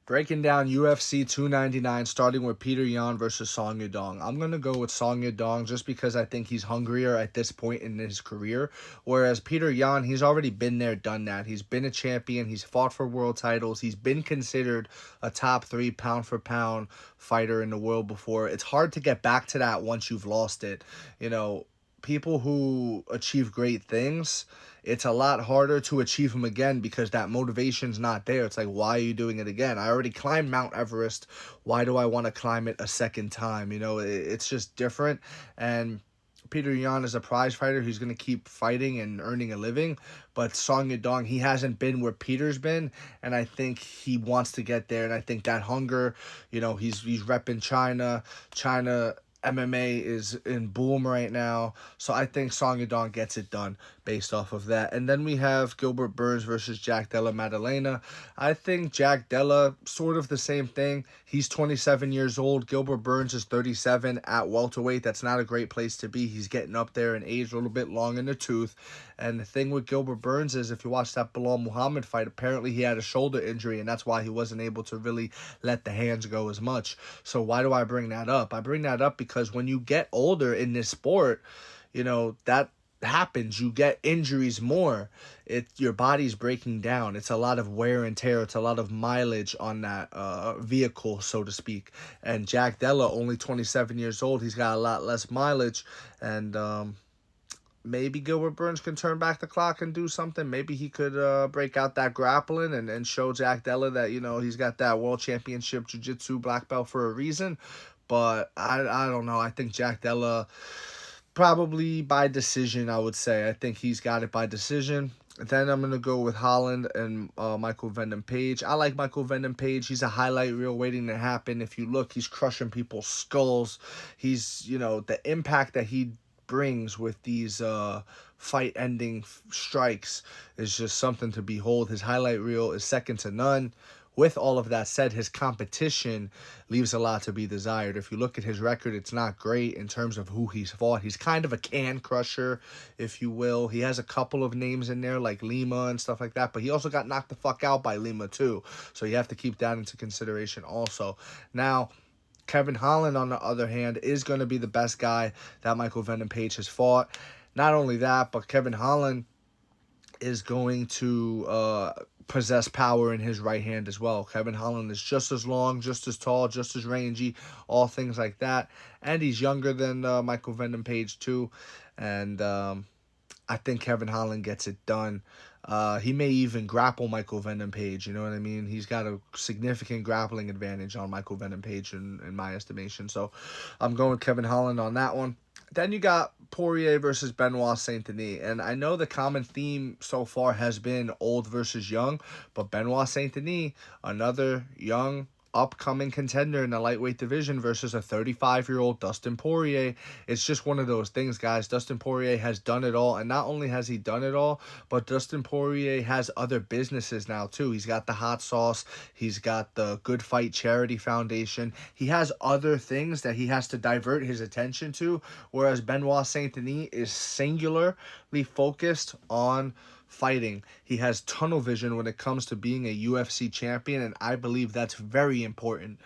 Breaking down UFC 299, starting with Peter Yan versus Song Yadong. I'm going to go with Song Yadong just because I think he's hungrier at this point in his career. Whereas Peter Yan, he's already been there, done that. He's been a champion. He's fought for world titles. He's been considered a top 3 pound-for-pound fighter in the world before. It's hard to get back to that once you've lost it. You know, people who achieve great things, it's a lot harder to achieve them again because that motivation's not there. It's like, why are you doing it again? I already climbed Mount Everest. Why do I want to climb it a second time? You know, it's just different. And Peter Yan is a prize fighter. He's going to keep fighting and earning a living. But Song Yadong, he hasn't been where Peter's been. And I think he wants to get there. And I think that hunger, you know, he's repping China. China MMA is in boom right now. So I think Song Yadong gets it done based off of that. And then we have Gilbert Burns versus Jack Della Maddalena. I think Jack Della, sort of the same thing. He's 27 years old. Gilbert Burns is 37 at welterweight. That's not a great place to be. He's getting up there in age, a little bit long in the tooth. And the thing with Gilbert Burns is, if you watch that Bilal Muhammad fight, apparently he had a shoulder injury, and that's why he wasn't able to really let the hands go as much. So why do I bring that up? I bring that up because when you get older in this sport, you know, that happens. You get injuries more. Your body's breaking down. It's a lot of wear and tear. It's a lot of mileage on that vehicle, so to speak. And Jack Della, only 27 years old, he's got a lot less mileage. And maybe Gilbert Burns can turn back the clock and do something. Maybe he could break out that grappling and show Jack Della that, you know, he's got that world championship jiu-jitsu black belt for a reason. But I don't know. I think Jack Della, probably by decision, I would say. I think he's got it by decision. Then I'm going to go with Holland and Michael Venom Page. I like Michael Venom Page. He's a highlight reel waiting to happen. If you look, he's crushing people's skulls. He's, you know, the impact that he brings with these fight-ending strikes is just something to behold. His highlight reel is second to none. With all of that said, his competition leaves a lot to be desired. If you look at his record, it's not great in terms of who he's fought. He's kind of a can crusher, if you will. He has a couple of names in there like Lima and stuff like that, but he also got knocked the fuck out by Lima too. So you have to keep that into consideration also. Now, Kevin Holland, on the other hand, is going to be the best guy that Michael Venom Page has fought. Not only that, but Kevin Holland is going to possess power in his right hand as well. Kevin Holland is just as long, just as tall, just as rangy, all things like that. And he's younger than Michael Venom Page too. And I think Kevin Holland gets it done. He may even grapple Michael Venom Page, you know what I mean? He's got a significant grappling advantage on Michael Venom Page in my estimation. So I'm going with Kevin Holland on that one. Then you got Poirier versus Benoit Saint-Denis. And I know the common theme so far has been old versus young, but Benoit Saint-Denis, another young, upcoming contender in the lightweight division versus a 35-year-old Dustin Poirier. It's just one of those things, guys. Dustin Poirier has done it all, and not only has he done it all, but Dustin Poirier has other businesses now too. He's got the hot sauce, he's got the Good Fight Charity Foundation. He has other things that he has to divert his attention to, whereas Benoit Saint-Denis is singularly focused on fighting. He has tunnel vision when it comes to being a UFC champion, and I believe that's very important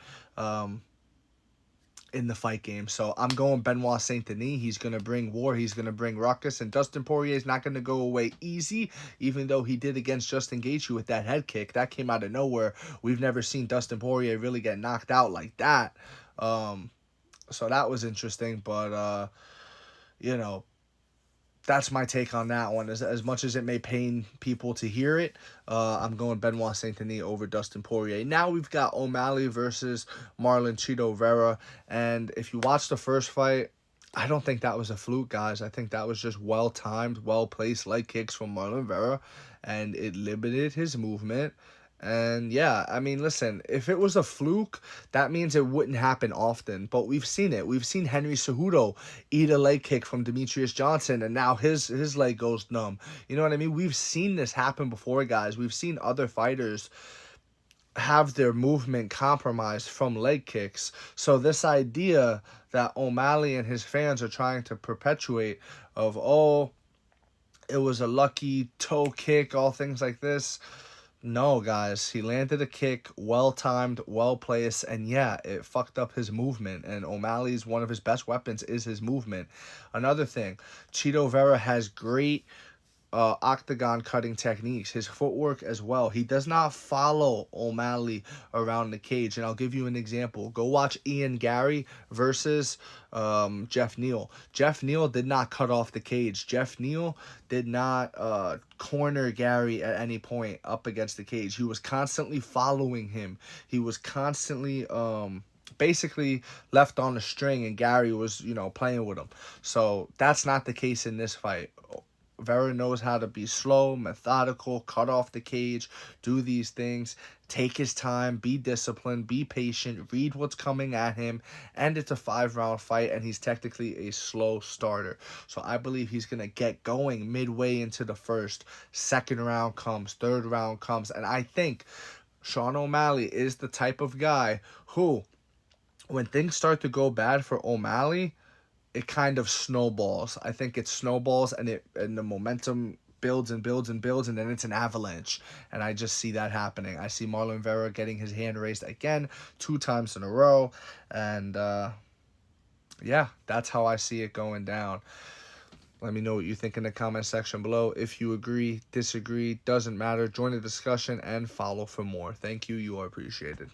in the fight game. So I'm going Benoit Saint-Denis. He's going to bring war. He's going to bring ruckus, and Dustin Poirier is not going to go away easy, even though he did against Justin Gaethje with that head kick. That came out of nowhere. We've never seen Dustin Poirier really get knocked out like that. So that was interesting, but you know, that's my take on that one. As much as it may pain people to hear it, I'm going Benoit Saint-Denis over Dustin Poirier. Now we've got O'Malley versus Marlon Chito Vera. And if you watch the first fight, I don't think that was a fluke, guys. I think that was just well-timed, well-placed leg kicks from Marlon Vera. And it limited his movement. And yeah, I mean, listen, if it was a fluke, that means it wouldn't happen often. But we've seen it. We've seen Henry Cejudo eat a leg kick from Demetrius Johnson, and now his leg goes numb. You know what I mean? We've seen this happen before, guys. We've seen other fighters have their movement compromised from leg kicks. So this idea that O'Malley and his fans are trying to perpetuate of, oh, it was a lucky toe kick, all things like this, No, guys, he landed a kick, well timed, well placed, and yeah, it fucked up his movement. And O'Malley's one of his best weapons is his movement. Another thing, Chito Vera has great octagon cutting techniques, his footwork as well. He does not follow O'Malley around the cage. And I'll give you an example. Go watch Ian Gary versus Jeff Neal. Jeff Neal did not cut off the cage. Jeff Neal did not corner Gary at any point up against the cage. He was constantly following him. He was constantly basically left on the string, and Gary was, playing with him. So that's not the case in this fight. Vera knows how to be slow, methodical, cut off the cage, do these things, take his time, be disciplined, be patient, read what's coming at him, and it's a 5-round fight, and he's technically a slow starter. So I believe he's going to get going midway into the first. Second round comes, third round comes, and I think Sean O'Malley is the type of guy who, when things start to go bad for O'Malley, it kind of snowballs. I think it snowballs, and the momentum builds and builds and builds, and then it's an avalanche. And I just see that happening. I see Marlon Vera getting his hand raised again 2 times in a row. And yeah, that's how I see it going down. Let me know what you think in the comment section below. If you agree, disagree, doesn't matter. Join the discussion and follow for more. Thank you. You are appreciated.